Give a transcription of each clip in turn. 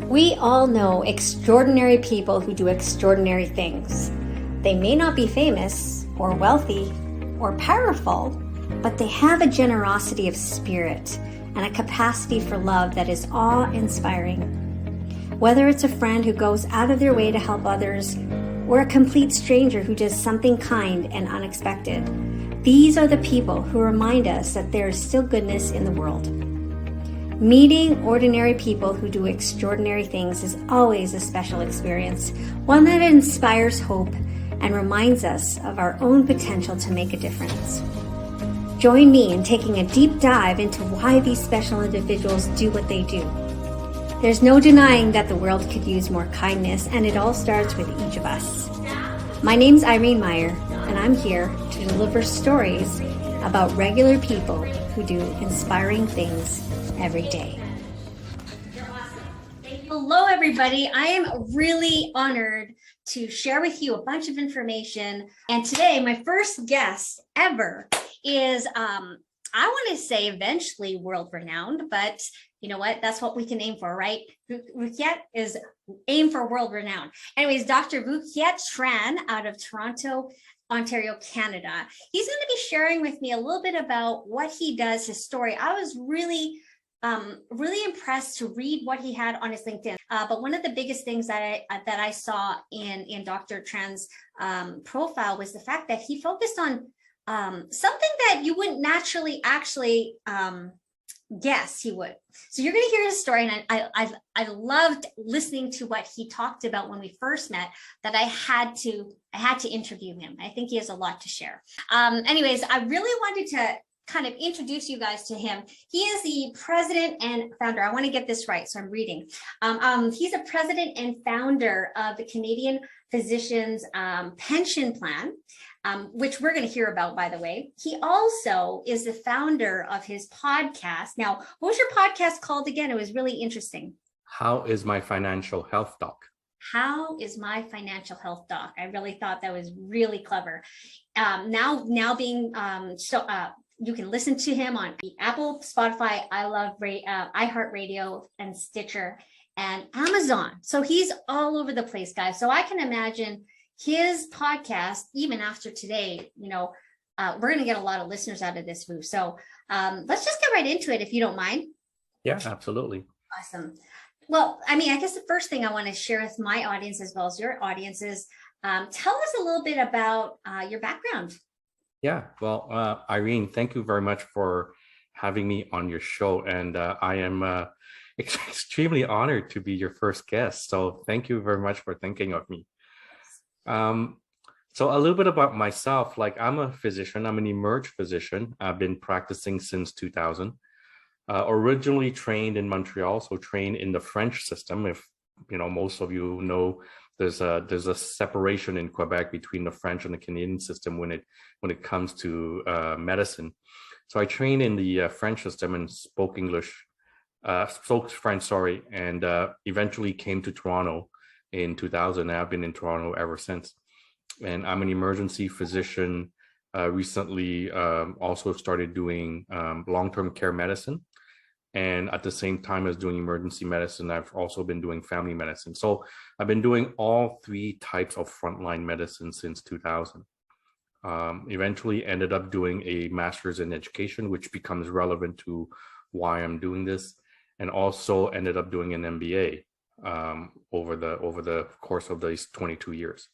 We all know extraordinary people who do extraordinary things. They may not be famous or wealthy or powerful, but they have a generosity of spirit and a capacity for love that is awe-inspiring. Whether it's a friend who goes out of their way to help others or a complete stranger who does something kind and unexpected, these are the people who remind us that there is still goodness in the world. Meeting ordinary people who do extraordinary things is always a special experience, one that inspires hope and reminds us of our own potential to make a difference. Join me in taking a deep dive into why these special individuals do what they do. There's no denying that the world could use more kindness, and it all starts with each of us. My name's Irene Meyer, and I'm here to deliver stories about regular people who do inspiring things every day. Hello, everybody. I am really honored to share with you a bunch of information. And today, my first guest ever is, I want to say eventually world renowned, but you know what? That's what we can aim for, right? Kiet is aim for world renowned. Anyways, Dr. Kiet Tran out of Toronto, Ontario, Canada. He's going to be sharing with me a little bit about what he does, his story. I was really impressed to read what he had on his LinkedIn. But one of the biggest things that I saw in Dr. Tran's profile was the fact that he focused on something that you wouldn't naturally actually guess he would. So you're going to hear his story, and I loved listening to what he talked about when we first met. That I had to interview him. I think he has a lot to share. Anyways, I really wanted to kind of introduce you guys to him. He is the president and founder. I want to get this right, so I'm reading. He's a president and founder of the Canadian Physicians Pension Plan, which we're going to hear about, by the way. He also is the founder of his podcast. Now, what was your podcast called again? It was really interesting. How is my financial health doc? How is my financial health doc? I really thought that was really clever. Now being you can listen to him on Apple, Spotify, iHeartRadio, and Stitcher, and Amazon. So he's all over the place, guys. So I can imagine his podcast, even after today, we're going to get a lot of listeners out of this, Vu. So let's just get right into it, if you don't mind. Yeah, absolutely. Awesome. Well, I guess the first thing I want to share with my audience as well as your audience is tell us a little bit about your background. Yeah, well, Irene, thank you very much for having me on your show. And I am extremely honored to be your first guest. So thank you very much for thinking of me. So a little bit about myself, like I'm a physician, I'm an emerge physician. I've been practicing since 2000. Originally trained in Montreal, so trained in the French system. If most of you know, there's a separation in Quebec between the French and the Canadian system when it comes to medicine. So I trained in the French system and spoke French, and eventually came to Toronto in 2000. And I've been in Toronto ever since. And I'm an emergency physician. Recently, also started doing long-term care medicine. And at the same time as doing emergency medicine, I've also been doing family medicine. So I've been doing all three types of frontline medicine since 2000. Eventually ended up doing a master's in education, which becomes relevant to why I'm doing this. And also ended up doing an MBA over the course of these 22 years.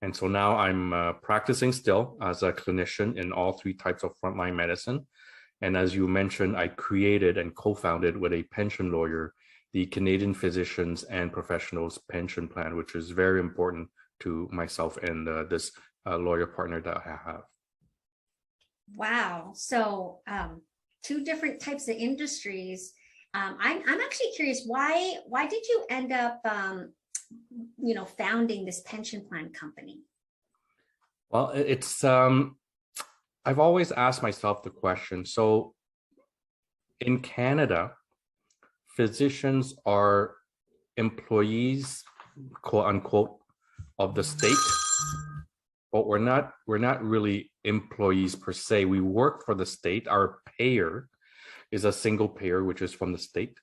And so now I'm practicing still as a clinician in all three types of frontline medicine. And as you mentioned, I created and co-founded with a pension lawyer, the Canadian Physicians and Professionals Pension Plan, which is very important to myself and this lawyer partner that I have. Wow. So two different types of industries. I'm actually curious, why did you end up founding this pension plan company? Well, it's I've always asked myself the question. So in Canada, physicians are employees, quote unquote, of the state, but we're not really employees per se. We work for the state. Our payer is a single payer, which is from the state.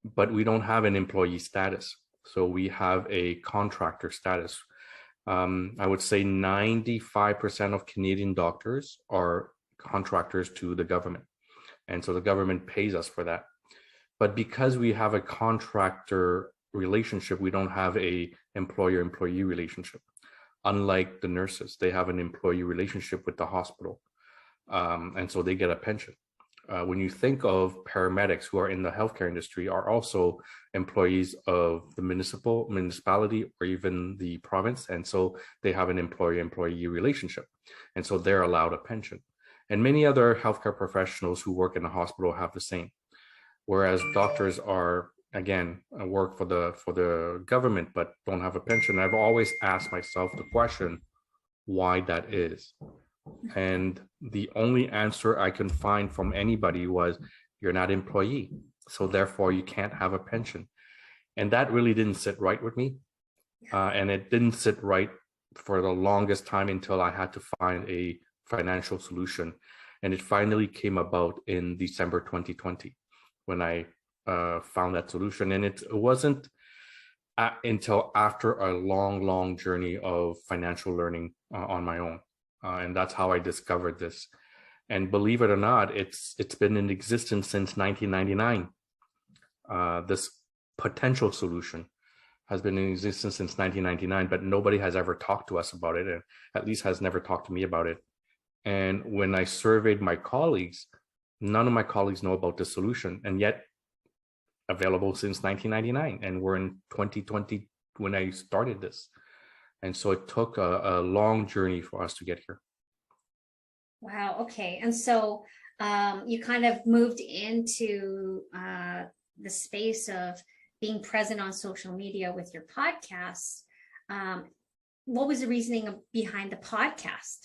but we don't have an employee status. So we have a contractor status. I would say 95% of Canadian doctors are contractors to the government. And so the government pays us for that. But because we have a contractor relationship, we don't have a employer-employee relationship. Unlike the nurses, they have an employee relationship with the hospital. And so they get a pension. When you think of paramedics who are in the healthcare industry are also employees of the municipality or even the province. And so they have an employer-employee relationship. And so they're allowed a pension. And many other healthcare professionals who work in the hospital have the same. Whereas doctors are, again, work for the government, but don't have a pension. I've always asked myself the question, why that is. And the only answer I can find from anybody was, you're not an employee, so therefore you can't have a pension. And that really didn't sit right with me. And it didn't sit right for the longest time until I had to find a financial solution. And it finally came about in December 2020 when I found that solution. And it wasn't until after a long journey of financial learning on my own. And that's how I discovered this. And believe it or not, it's been in existence since 1999. This potential solution has been in existence since 1999, but nobody has ever talked to us about it, and at least has never talked to me about it. And when I surveyed my colleagues, none of my colleagues know about this solution, and yet available since 1999. And we're in 2020 when I started this. And so it took a long journey for us to get here. Wow. Okay. And so you kind of moved into the space of being present on social media with your podcasts. What was the reasoning behind the podcast?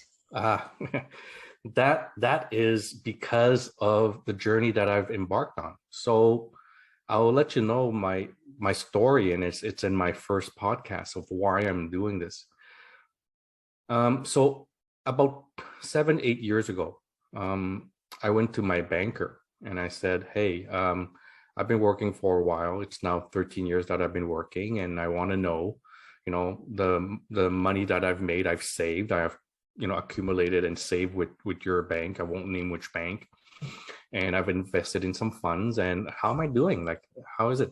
That is because of the journey that I've embarked on. So I will let you know my story, and it's in my first podcast of why I'm doing this. So about 7-8 years ago, I went to my banker and I said, hey, I've been working for a while. It's now 13 years that I've been working, and I want to know, the money that I've made, I've saved, I have, accumulated and saved with your bank. I won't name which bank. And I've invested in some funds, and how am I doing? Like, how is it?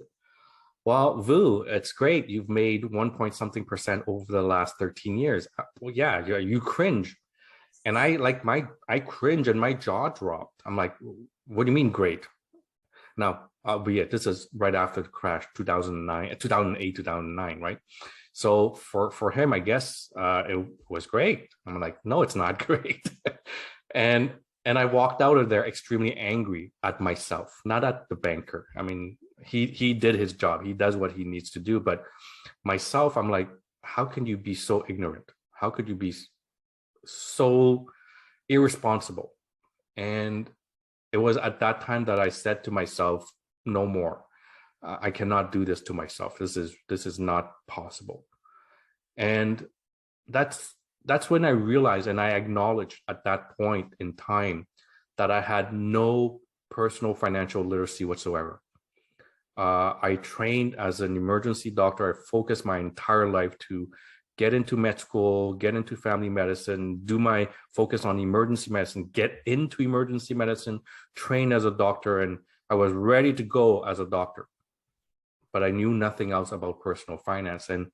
Well, Vu, it's great. You've made 1 point something% over the last 13 years. Well, yeah, you cringe. And I cringe and my jaw dropped. I'm like, what do you mean great? Now, albeit this is right after the crash, 2008, 2009, right? So for him, I guess it was great. I'm like, no, it's not great. And I walked out of there extremely angry at myself, not at the banker. I mean, he did his job. He does what he needs to do. But myself, I'm like, how can you be so ignorant? How could you be so irresponsible? And it was at that time that I said to myself, no more. I cannot do this to myself. This is not possible. And that's when I realized, and I acknowledged at that point in time, that I had no personal financial literacy whatsoever. I trained as an emergency doctor. I focused my entire life to get into med school, get into family medicine, do my focus on emergency medicine, get into emergency medicine, train as a doctor, and I was ready to go as a doctor. But I knew nothing else about personal finance. And,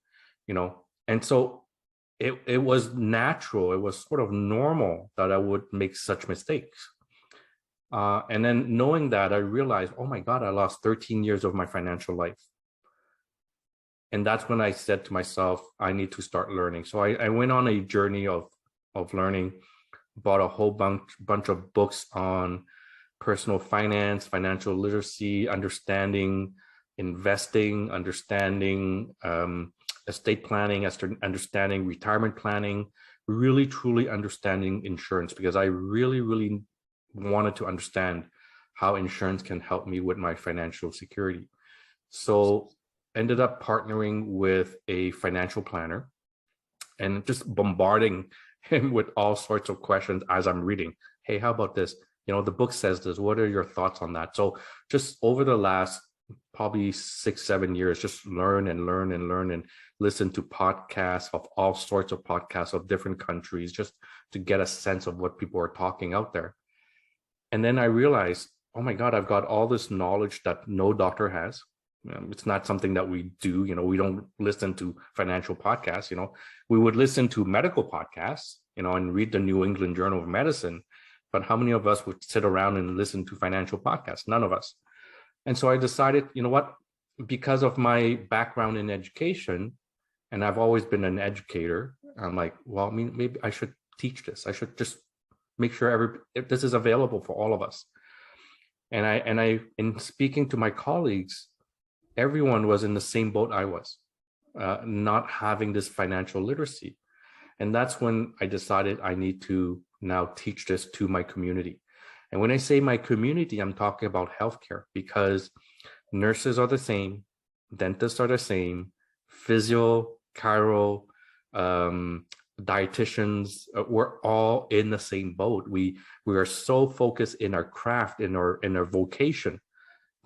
and so it was natural, it was sort of normal that I would make such mistakes. And then knowing that, I realized, oh my God, I lost 13 years of my financial life. And that's when I said to myself, I need to start learning. So I went on a journey of learning, bought a whole bunch of books on personal finance, financial literacy, understanding investing, understanding estate planning, understanding retirement planning, really truly understanding insurance, because I really wanted to understand how insurance can help me with my financial security. So ended up partnering with a financial planner and just bombarding him with all sorts of questions as I'm reading. Hey, how about this? The book says this. What are your thoughts on that? So just over the last probably 6, 7 years, just learn and learn and learn and listen to podcasts of all sorts of podcasts of different countries, just to get a sense of what people are talking out there. And then I realized, oh my God, I've got all this knowledge that no doctor has. It's not something that we do. We don't listen to financial podcasts. We would listen to medical podcasts, and read the New England Journal of Medicine. But how many of us would sit around and listen to financial podcasts? None of us. And so I decided, you know what, because of my background in education, and I've always been an educator, I'm like, well, I mean, maybe I should teach this. I should just make sure if this is available for all of us. And I, in speaking to my colleagues, everyone was in the same boat I was, not having this financial literacy. And that's when I decided I need to now teach this to my community. And when I say my community, I'm talking about healthcare, because nurses are the same, dentists are the same, physio, chiro, dietitians, we're all in the same boat. We are so focused in our craft, in our vocation,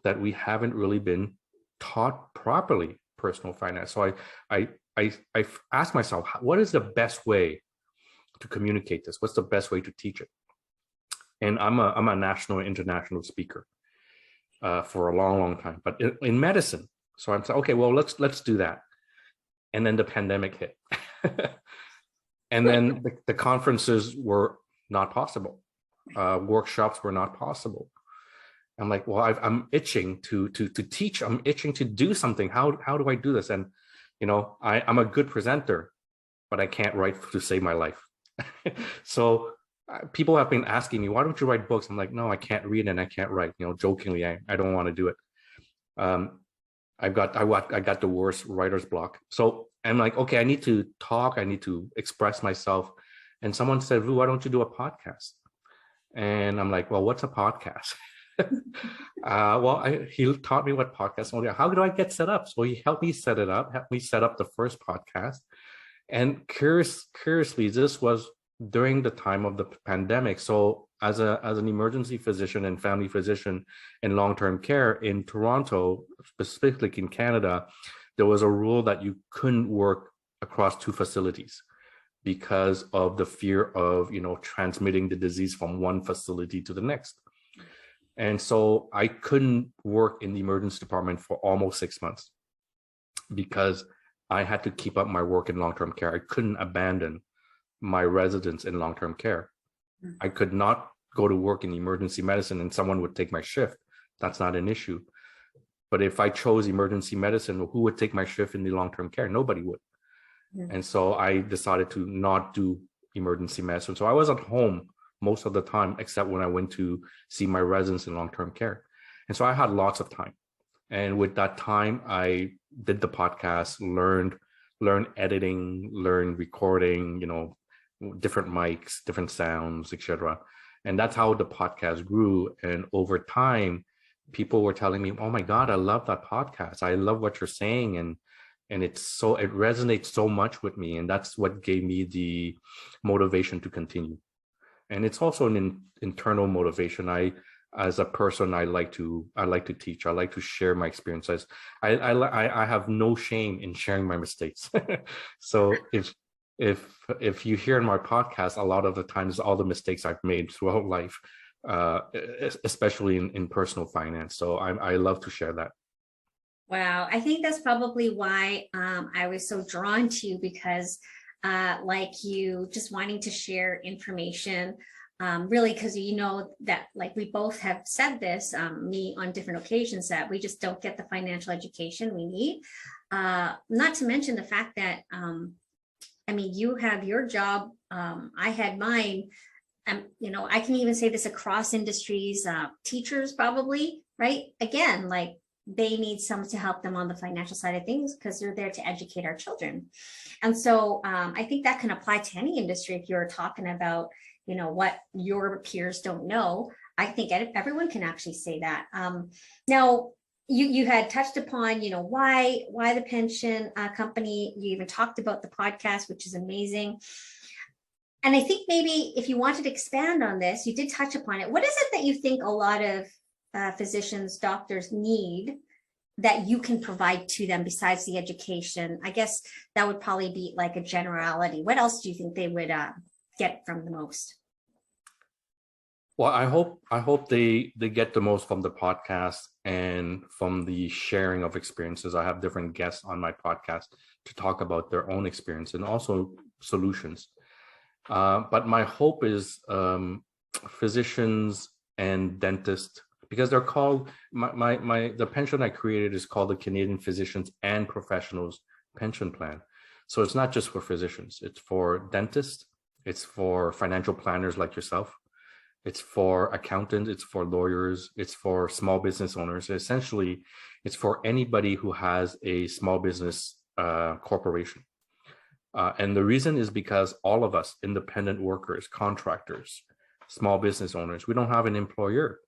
that we haven't really been taught properly personal finance. So I asked myself, what is the best way to communicate this? What's the best way to teach it? And I'm a national and international speaker for a long time, but in medicine. So I'm saying, okay, well, let's do that. And then the pandemic hit. And then the conferences were not possible. Workshops were not possible. I'm like, well, I'm itching to teach. I'm itching to do something. How do I do this? And, I'm a good presenter, but I can't write to save my life. So people have been asking me, why don't you write books? I'm like, no, I can't read and I can't write. Jokingly, I don't want to do it. I got the worst writer's block. So I'm like, okay, I need to talk. I need to express myself. And someone said, Vu, why don't you do a podcast? And I'm like, well, what's a podcast? He taught me what podcasts are. How do I get set up? So he helped me set it up, helped me set up the first podcast. And curiously, this was during the time of the pandemic. So as an emergency physician and family physician in long-term care in Toronto, specifically in Canada, there was a rule that you couldn't work across two facilities because of the fear of, transmitting the disease from one facility to the next. And so I couldn't work in the emergency department for almost 6 months because I had to keep up my work in long-term care. I couldn't abandon my residence in long-term care. I could not go to work in emergency medicine and someone would take my shift. That's not an issue. But if I chose emergency medicine, who would take my shift in the long-term care? Nobody would. And so I decided to not do emergency medicine. So I was at home most of the time, except when I went to see my residents in long-term care. And so I had lots of time. And with that time, I did the podcast, learned editing, learned recording, different mics, different sounds, etc. And that's how the podcast grew. And over time, people were telling me, oh my God, I love that podcast. I love what you're saying. And it resonates so much with me. And that's what gave me the motivation to continue. And it's also an internal motivation. As a person, I like to teach. I like to share my experiences. I have no shame in sharing my mistakes. So if you hear in my podcast, a lot of the times, all the mistakes I've made throughout life, especially in personal finance. So I love to share that. Wow. I think that's probably why I was so drawn to you, because like you, just wanting to share information, really, because that, like we both have said this, me on different occasions, that we just don't get the financial education we need. Not to mention the fact that, you have your job, I had mine. I can even say this across industries, teachers probably, right? Again, like they need someone to help them on the financial side of things because they're there to educate our children. And so I think that can apply to any industry. If you're talking about, what your peers don't know, I think everyone can actually say that. Now, you had touched upon, why the pension company. You even talked about the podcast, which is amazing. And I think maybe if you wanted to expand on this, you did touch upon it. What is it that you think a lot of physicians, doctors need that you can provide to them besides the education? I guess that would probably be like a generality. What else do you think they would get from the most? Well, I hope they get the most from the podcast and from the sharing of experiences. I have different guests on my podcast to talk about their own experience and also solutions. But my hope is physicians and dentists, because they're called the pension I created is called the Canadian Physicians and Professionals Pension Plan. So it's not just for physicians, it's for dentists, it's for financial planners like yourself, it's for accountants, it's for lawyers, it's for small business owners. Essentially, it's for anybody who has a small business corporation. And the reason is because all of us, independent workers, contractors, small business owners, we don't have an employer,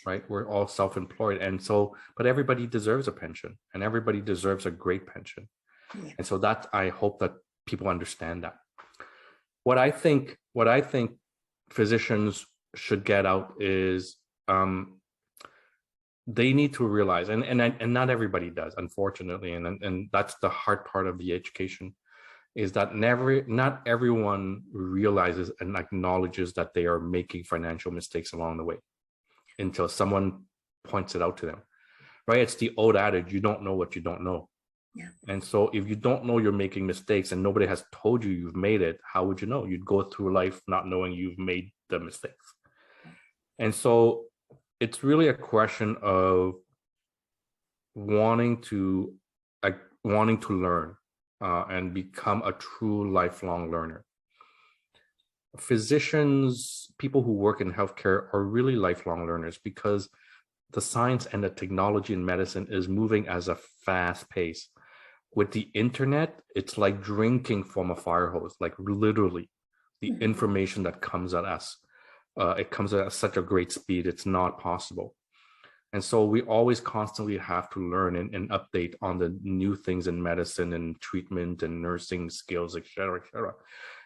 right? We're all self-employed. And so, but everybody deserves a pension and everybody deserves a great pension. Yeah. And so that, I hope that people understand that. What I think physicians should get out is they need to realize, and not everybody does, unfortunately, and that's the hard part of the education, is that not everyone realizes and acknowledges that they are making financial mistakes along the way until someone points it out to them, right? It's the old adage, you don't know what you don't know. Yeah. And so if you don't know you're making mistakes and nobody has told you you've made it, how would you know? You'd go through life not knowing you've made the mistakes. And so it's really a question of wanting to learn and become a true lifelong learner. Physicians, people who work in healthcare, are really lifelong learners because the science and the technology in medicine is moving at a fast pace. With the internet, it's like drinking from a fire hose, like literally the information that comes at us. It comes at such a great speed, it's not possible. And so we always constantly have to learn and update on the new things in medicine and treatment and nursing skills, et cetera, et cetera.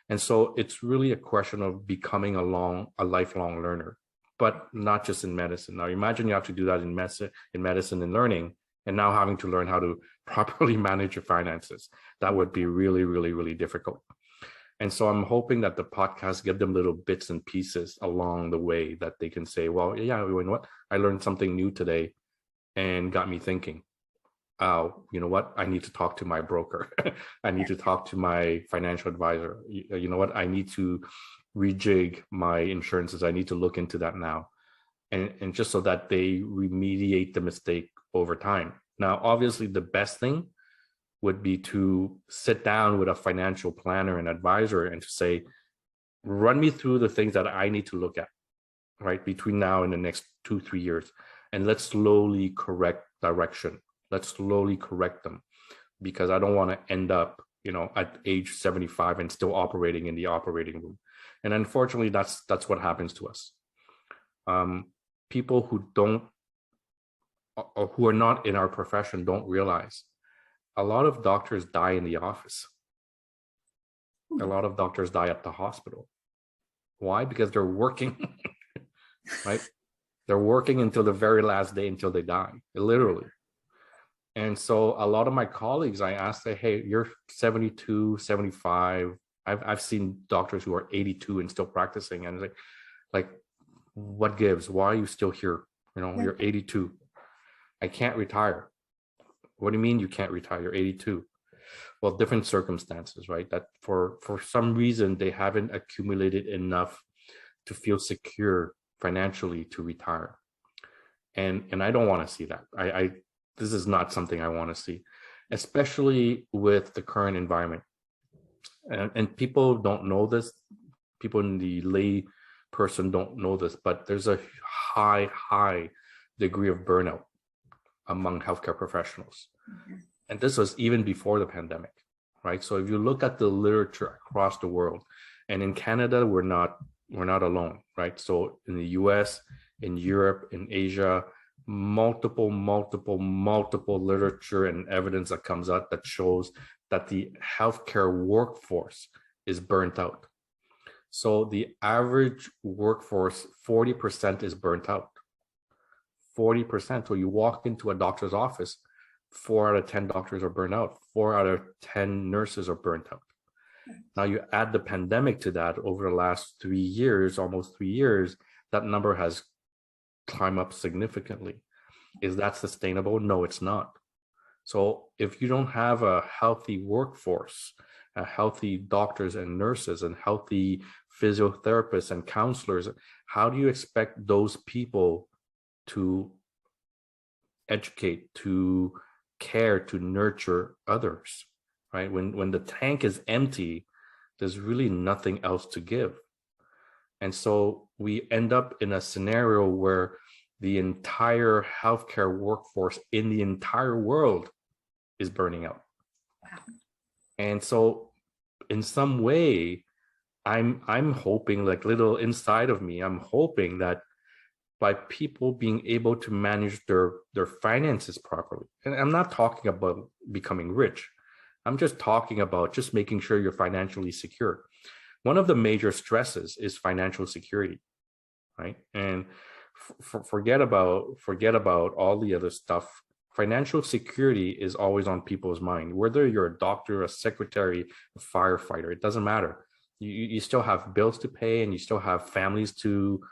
And so it's really a question of becoming a lifelong learner, but not just in medicine. Now, imagine you have to do that in medicine and learning, and now having to learn how to properly manage your finances. That would be really, really, really difficult. And so I'm hoping that the podcast give them little bits and pieces along the way that they can say, well, yeah, you know what? I learned something new today and got me thinking. You know what? I need to talk to my broker. I need to talk to my financial advisor. You know what? I need to rejig my insurances. I need to look into that now. And just so that they remediate the mistake over time. Now, obviously, the best thing would be to sit down with a financial planner and advisor and to say, run me through the things that I need to look at, right, between now and the next 2-3 years. And let's slowly correct direction. Let's slowly correct them, because I don't want to end up, at age 75 and still operating in the operating room. And unfortunately, that's what happens to us. People who don't, or who are not in our profession, don't realize a lot of doctors die in the office. A lot of doctors die at the hospital. Why? Because they're working, right? They're working until the very last day, until they die, literally. And so a lot of my colleagues, I ask them, hey, you're 72, 75. I've seen doctors who are 82 and still practicing. And like, what gives? Why are you still here? You're 82. I can't retire. What do you mean you can't retire? You're 82. Well, different circumstances, right? That for some reason, they haven't accumulated enough to feel secure financially to retire. And I don't want to see that. This is not something I want to see, especially with the current environment. And people don't know this. People in the lay person don't know this, but there's a high degree of burnout among healthcare professionals. Mm-hmm. And this was even before the pandemic, right? So if you look at the literature across the world, and in Canada, we're not alone, right? So in the US, in Europe, in Asia, multiple literature and evidence that comes out that shows that the healthcare workforce is burnt out. So the average workforce, 40% is burnt out. 40%. So you walk into a doctor's office, 4 out of 10 doctors are burnt out, 4 out of 10 nurses are burnt out. Now you add the pandemic to that. Over the last 3 years, almost 3 years, that number has climbed up significantly. Is that sustainable? No, it's not. So if you don't have a healthy workforce, a healthy doctors and nurses and healthy physiotherapists and counselors, how do you expect those people to educate, to care, to nurture others, right? When the tank is empty, there's really nothing else to give. And so we end up in a scenario where the entire healthcare workforce in the entire world is burning out. Wow. And so in some way, I'm hoping, like little inside of me, I'm hoping that by people being able to manage their finances properly, and I'm not talking about becoming rich, I'm just talking about just making sure you're financially secure. One of the major stresses is financial security, right? And forget about all the other stuff. Financial security is always on people's mind, whether you're a doctor, a secretary, a firefighter, it doesn't matter. You still have bills to pay, and you still have families to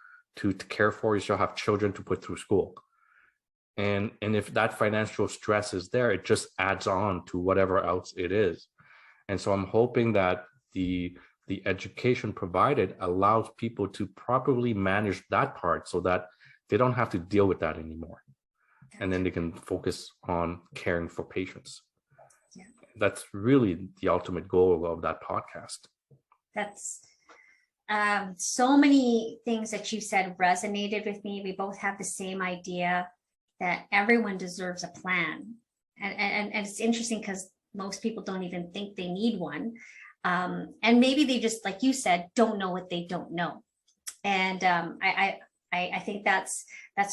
care for, you still have children to put through school. And if that financial stress is there, it just adds on to whatever else it is. And so I'm hoping that the education provided allows people to properly manage that part so that they don't have to deal with that anymore. And then they can focus on caring for patients. Yeah. That's really the ultimate goal of that podcast. That's so many things that you said resonated with me. We both have the same idea that everyone deserves a plan. And it's interesting because most people don't even think they need one. And maybe they just, like you said, don't know what they don't know. And I think that's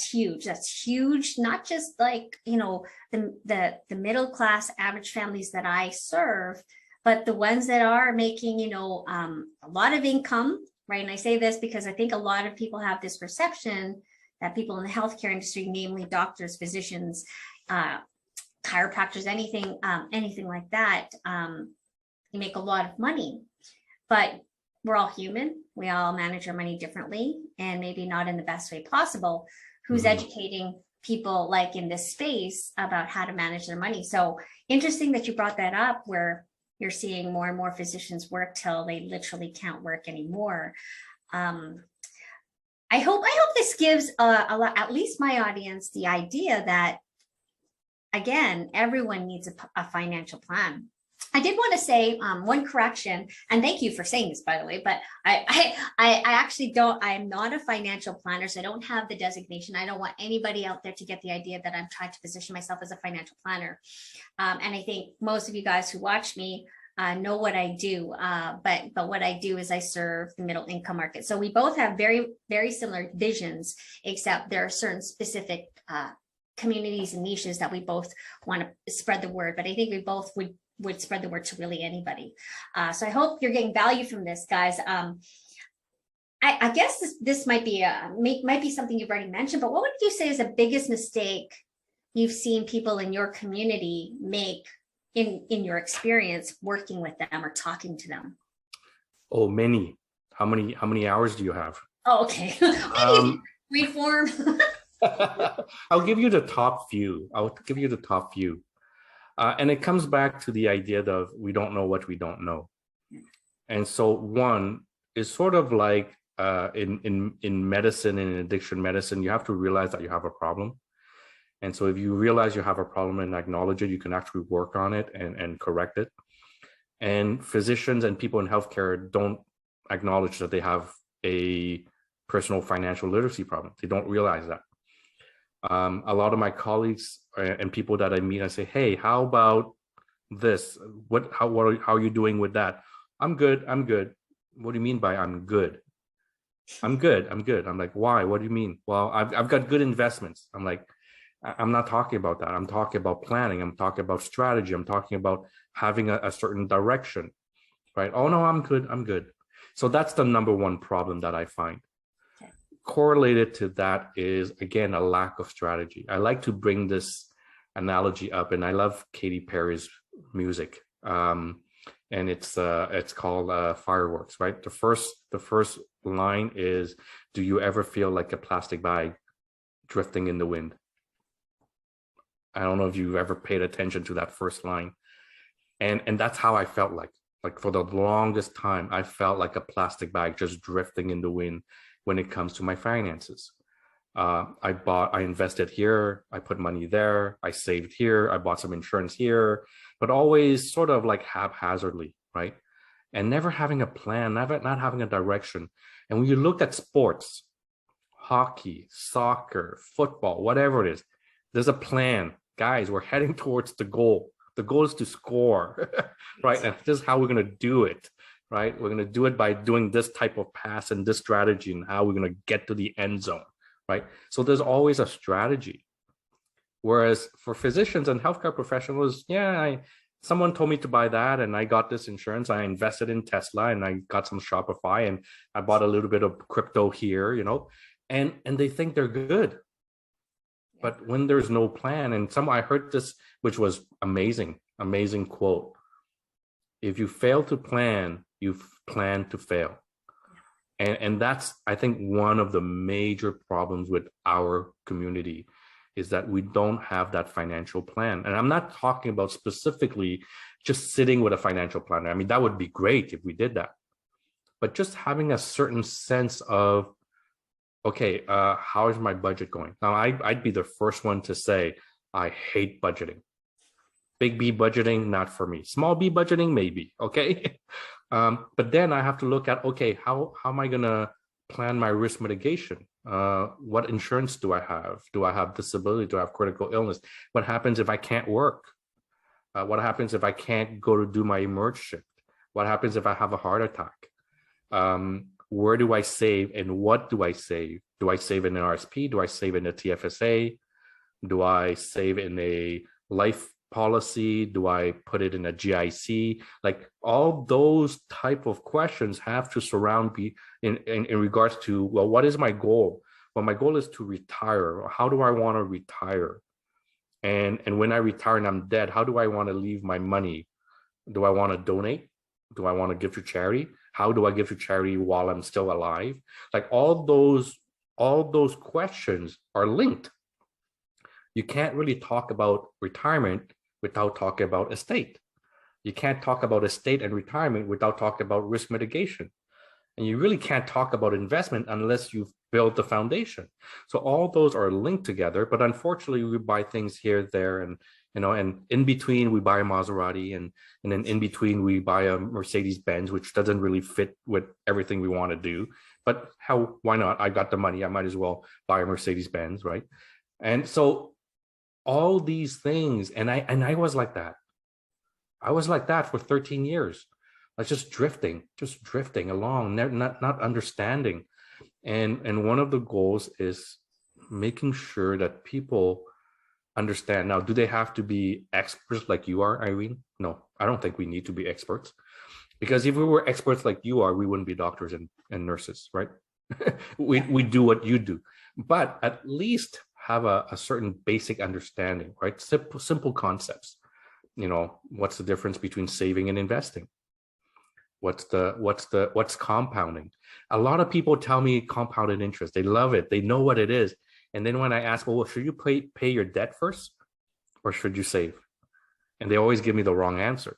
huge. That's huge. Not just like, the middle class average families that I serve, but the ones that are making, a lot of income, right? And I say this because I think a lot of people have this perception that people in the healthcare industry, namely doctors, physicians, chiropractors, anything like that, you make a lot of money. But we're all human. We all manage our money differently, and maybe not in the best way possible. Who's educating people like in this space about how to manage their money? So interesting that you brought that up, where you're seeing more and more physicians work till they literally can't work anymore. I hope this gives a lot, at least my audience, the idea that, again, everyone needs a financial plan. I did want to say one correction, and thank you for saying this, by the way, but I actually don't, I am not a financial planner, so I don't have the designation. I don't want anybody out there to get the idea that I'm trying to position myself as a financial planner. And I think most of you guys who watch me know what I do, but what I do is I serve the middle income market. So we both have very, very similar visions, except there are certain specific communities and niches that we both want to spread the word, but I think we both would spread the word to really anybody. So I hope you're getting value from this, guys. I guess this might be something you've already mentioned, but what would you say is the biggest mistake you've seen people in your community make in your experience working with them or talking to them? Oh, many. How many hours do you have? Oh, okay. Free form. I'll give you the top few. And it comes back to the idea of we don't know what we don't know. And so one is sort of like in medicine, in addiction medicine, you have to realize that you have a problem. And so if you realize you have a problem and acknowledge it, you can actually work on it and correct it. And physicians and people in healthcare don't acknowledge that they have a personal financial literacy problem. They don't realize that. A lot of my colleagues and people that I meet, I say, hey, how about this? How are you doing with that? I'm good. What do you mean by I'm good? I'm good. I'm like, why? What do you mean? Well, I've got good investments. I'm like, I'm not talking about that. I'm talking about planning. I'm talking about strategy. I'm talking about having a certain direction, right? Oh no, I'm good. So that's the number one problem that I find. Okay. correlated to that is, again, a lack of strategy. I like to bring this analogy up, and I love Katy Perry's music. And it's called Fireworks, right? The first line is, "Do you ever feel like a plastic bag drifting in the wind?" I don't know if you've ever paid attention to that first line. And that's how I felt like. Like for the longest time, I felt like a plastic bag just drifting in the wind when it comes to my finances. I invested here, I put money there, I saved here, I bought some insurance here, but always sort of like haphazardly, right? And never having a plan, not having a direction. And when you look at sports, hockey, soccer, football, whatever it is, there's a plan. Guys, we're heading towards the goal. The goal is to score, right? And this is how we're going to do it, right? We're going to do it by doing this type of pass and this strategy and how we're going to get to the end zone, right? So there's always a strategy. Whereas for physicians and healthcare professionals, someone told me to buy that and I got this insurance. I invested in Tesla and I got some Shopify and I bought a little bit of crypto here, and they think they're good. But when there's no plan, and I heard this, which was amazing quote. If you fail to plan, you plan to fail. And that's, I think, one of the major problems with our community is that we don't have that financial plan. And I'm not talking about specifically just sitting with a financial planner. I mean, that would be great if we did that. But just having a certain sense of, okay, how is my budget going? Now, I'd be the first one to say, I hate budgeting. Big B budgeting, not for me. Small B budgeting, maybe, okay? But then I have to look at, okay, how am I gonna plan my risk mitigation? What insurance do I have? Do I have disability? Do I have critical illness? What happens if I can't work? What happens if I can't go to do my emerge shift? What happens if I have a heart attack? Where do I save and what do I save? Do I save in an RSP? Do I save in a TFSA? Do I save in a life policy? Do I put it in a GIC? Like all those type of questions have to surround me in regards to, well, what is my goal? Well, my goal is to retire. How do I want to retire? And when I retire and I'm dead, how do I want to leave my money? Do I want to donate? Do I want to give to charity? How do I give to charity while I'm still alive? Like all those questions are linked. You can't really talk about retirement without talking about estate. You can't talk about estate and retirement without talking about risk mitigation. And you really can't talk about investment unless you've built the foundation. So all those are linked together, but unfortunately we buy things here, there, and in between we buy a Maserati, and then in between we buy a Mercedes Benz, which doesn't really fit with everything we want to do. But why not? I got the money, I might as well buy a Mercedes Benz, right? And so all these things, and I was like that. I was like that for 13 years. I was just drifting along, not understanding. And one of the goals is making sure that people understand. Now, do they have to be experts like you are, Irene? No, I don't think we need to be experts. Because if we were experts like you are, we wouldn't be doctors and nurses, right? we do what you do. But at least have a certain basic understanding, right? Simple concepts. What's the difference between saving and investing? What's compounding? A lot of people tell me compounded interest. They love it. They know what it is. And then when I ask, well, should you pay your debt first or should you save? And they always give me the wrong answer.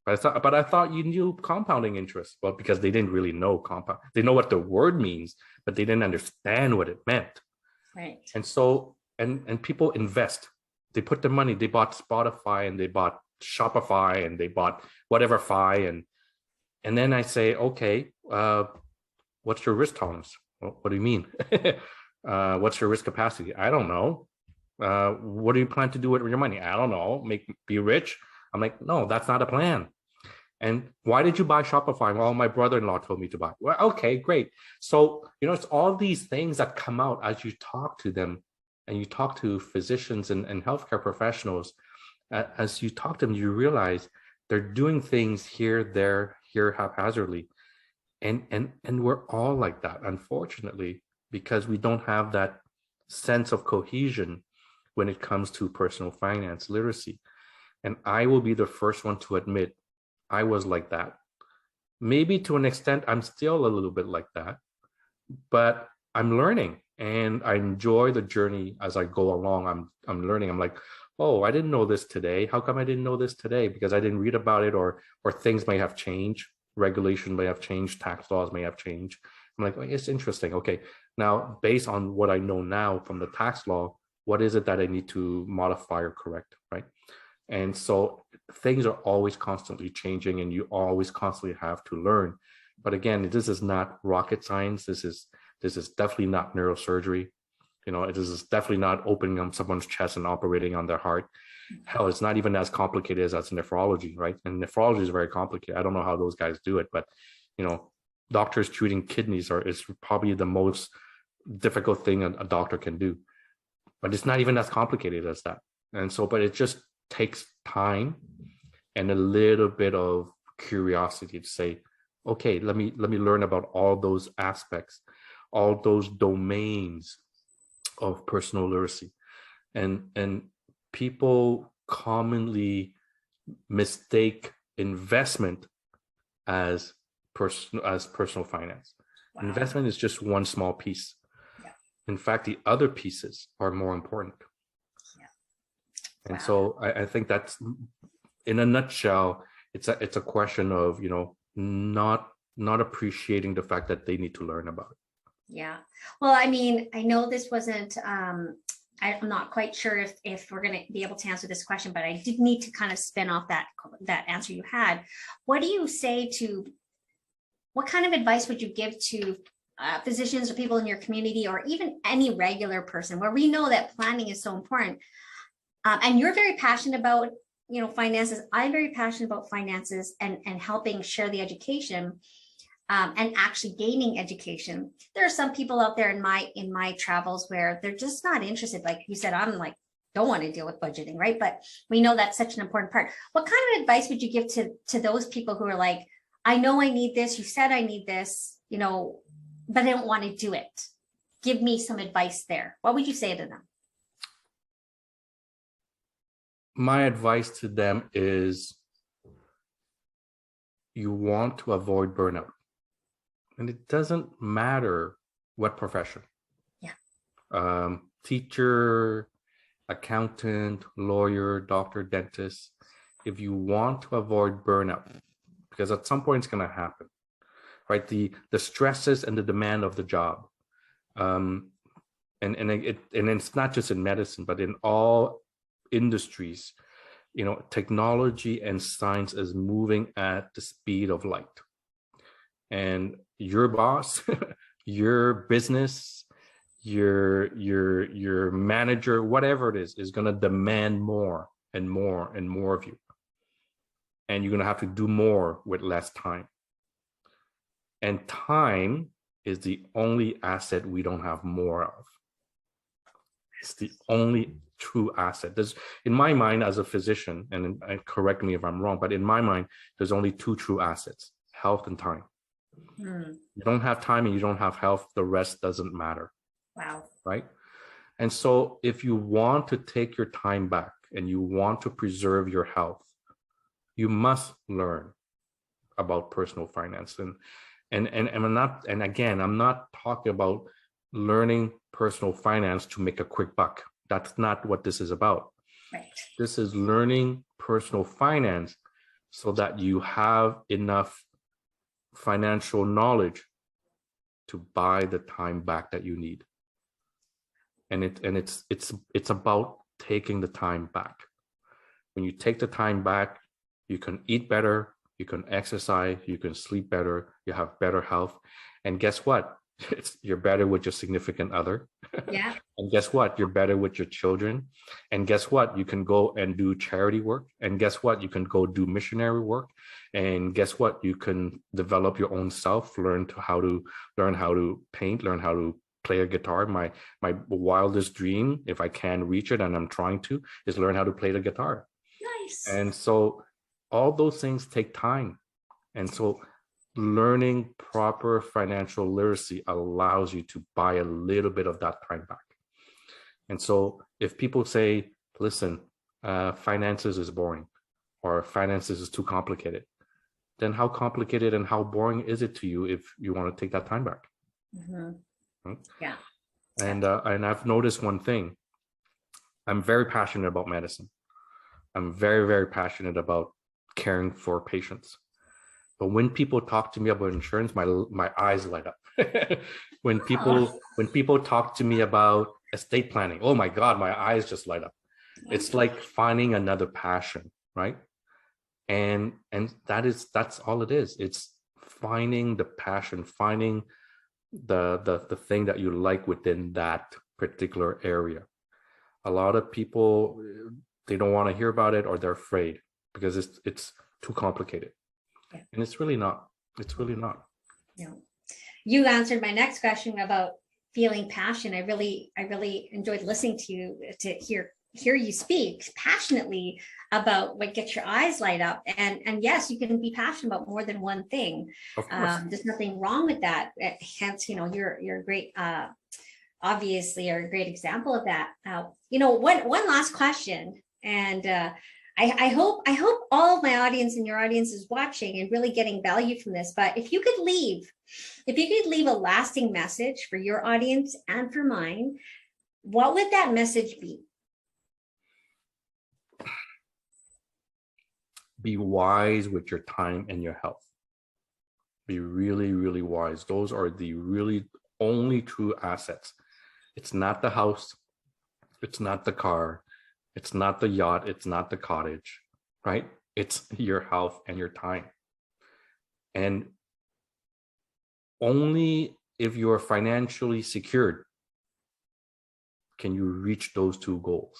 But I thought you knew compounding interest. Well, because they didn't really know compound. They know what the word means, but they didn't understand what it meant. Right. And so, and people invest. They put the money, they bought Spotify and they bought Shopify and they bought whatever and then I say, okay, what's your risk tolerance? Well, what do you mean? What's your risk capacity? I don't know. What do you plan to do with your money? I don't know. Be rich? I'm like, no, that's not a plan. And why did you buy Shopify? Well, my brother-in-law told me to buy. Well, okay, great. So, it's all these things that come out as you talk to them and you talk to physicians and healthcare professionals. As you talk to them, you realize they're doing things here, there, here haphazardly. And we're all like that, unfortunately. because we don't have that sense of cohesion when it comes to personal finance literacy. And I will be the first one to admit I was like that. Maybe to an extent, I'm still a little bit like that, but I'm learning and I enjoy the journey as I go along. I'm learning. I'm like, oh, I didn't know this today. How come I didn't know this today? Because I didn't read about it, or things may have changed. Regulation may have changed. Tax laws may have changed. I'm like, oh, it's interesting. Okay, now based on what I know now from the tax law, what is it that I need to modify or correct, right? And so things are always constantly changing, and you always constantly have to learn. But again, this is not rocket science. This is definitely not neurosurgery. You know, this is definitely not opening up someone's chest and operating on their heart. Hell, it's not even as complicated as nephrology, right? And nephrology is very complicated. I don't know how those guys do it, but you know, doctors treating kidneys is probably the most difficult thing a doctor can do. But it's not even as complicated as that. And so, but it just takes time and a little bit of curiosity to say, okay, let me learn about all those aspects, all those domains of personal literacy. And people commonly mistake investment as personal finance. Wow. Investment is just one small piece. Yeah. In fact, the other pieces are more important. Yeah. And wow. So I think that's, in a nutshell, it's a question of, you know, not appreciating the fact that they need to learn about it. Yeah. Well, I mean, I know this wasn't, I'm not quite sure if we're going to be able to answer this question, but I did need to kind of spin off that answer you had. What do you say to, what kind of advice would you give to physicians or people in your community, or even any regular person, where we know that planning is so important? And you're very passionate about, you know, finances. I'm very passionate about finances and helping share the education. And actually gaining education. There are some people out there in my travels where they're just not interested. Like you said, I'm like, don't want to deal with budgeting, right? But we know that's such an important part. What kind of advice would you give to those people who are like, I know I need this, you said I need this, you know, but I don't want to do it. Give me some advice there. What would you say to them? My advice to them is, you want to avoid burnout. And it doesn't matter what profession. Yeah. Teacher, accountant, lawyer, doctor, dentist. If you want to avoid burnout, because at some point it's going to happen, right? The stresses and the demand of the job, and it's not just in medicine, but in all industries. You know, technology and science is moving at the speed of light. And your boss, your business, your manager, whatever it is going to demand more and more and more of you. And you're going to have to do more with less time. And time is the only asset we don't have more of. It's the only true asset. There's, in my mind, as a physician, and correct me if I'm wrong, but in my mind, there's only two true assets: health and time. You don't have time and you don't have health, the rest doesn't matter. Wow. Right? And so if you want to take your time back and you want to preserve your health, you must learn about personal finance. And I'm not talking about learning personal finance to make a quick buck. That's not what this is about. Right. This is learning personal finance so that you have enough financial knowledge to buy the time back that you need. And it's about taking the time back. When you take the time back, you can eat better, you can exercise, you can sleep better, you have better health. And guess what? You're better with your significant other. Yeah. And guess what? You're better with your children. And guess what? You can go and do charity work. And guess what? You can go do missionary work. And guess what? You can develop your own self, learn how to paint, learn how to play a guitar. My wildest dream, if I can reach it, and I'm trying to, is learn how to play the guitar. Nice. And so all those things take time. And so learning proper financial literacy allows you to buy a little bit of that time back. And so if people say, listen, finances is boring, or finances is too complicated, then how complicated and how boring is it to you if you want to take that time back? Right? Yeah. And I've noticed one thing. I'm very passionate about medicine. I'm very, very passionate about caring for patients. But when people talk to me about insurance, my eyes light up. when people talk to me about estate planning, oh my God, my eyes just light up. It's like finding another passion, right? And that's all it is. It's finding the passion, finding the thing that you like within that particular area. A lot of people, they don't want to hear about it, or they're afraid because it's too complicated. Yeah. And it's really not. It's really not. Yeah. You answered my next question about feeling passion. I really enjoyed listening to you, to hear you speak passionately about what gets your eyes light up. And yes, you can be passionate about more than one thing. Of course. There's nothing wrong with that. Hence, you're a great, obviously, you're a great example of that. One last question, and I hope all of my audience and your audience is watching and really getting value from this. But if you could leave a lasting message for your audience and for mine, what would that message be? Be wise with your time and your health. Be really, really wise. Those are the really only true assets. It's not the house. It's not the car. It's not the yacht. It's not the cottage, right? It's your health and your time. And only if you're financially secured can you reach those two goals.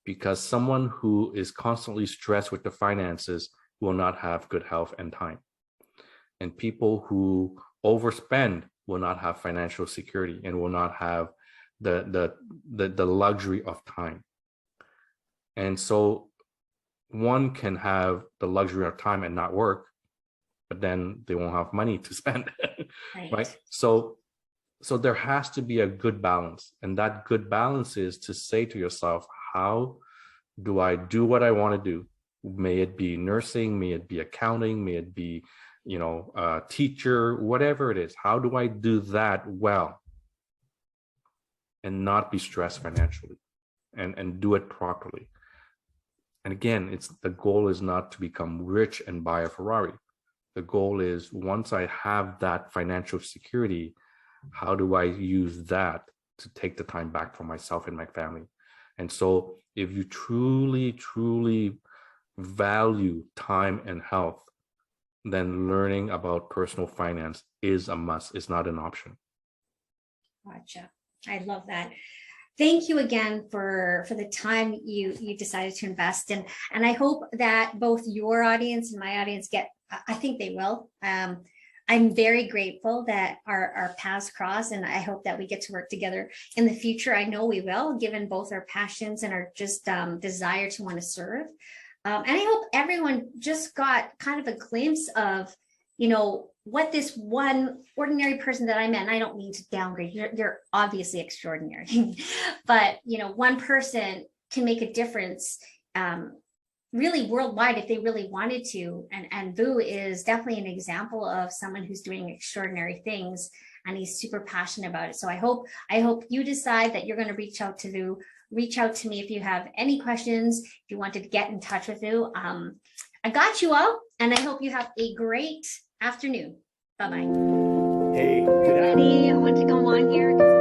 Because someone who is constantly stressed with the finances will not have good health and time. And people who overspend will not have financial security and will not have the luxury of time. And so one can have the luxury of time and not work, but then they won't have money to spend, right? So there has to be a good balance. And that good balance is to say to yourself, how do I do what I want to do? May it be nursing, may it be accounting, may it be, teacher, whatever it is. How do I do that well and not be stressed financially and do it properly? And again, the goal is not to become rich and buy a Ferrari. The goal is, once I have that financial security, how do I use that to take the time back for myself and my family? And so if you truly, truly value time and health, then learning about personal finance is a must. It's not an option. Gotcha. I love that. Thank you again for the time you decided to invest in. And I hope that both your audience and my audience I think they will. I'm very grateful that our paths cross, and I hope that we get to work together in the future. I know we will, given both our passions and our just desire to want to serve. And I hope everyone just got kind of a glimpse of, what this one ordinary person that I met, and I don't mean to downgrade, you're obviously extraordinary, but, one person can make a difference really worldwide if they really wanted to. And Vu is definitely an example of someone who's doing extraordinary things, and he's super passionate about it. So I hope you decide that you're going to reach out to Vu. Reach out to me if you have any questions, if you wanted to get in touch with Vu. I got you all, and I hope you have a great afternoon. Bye-bye. Hey, good afternoon. I want to come on here.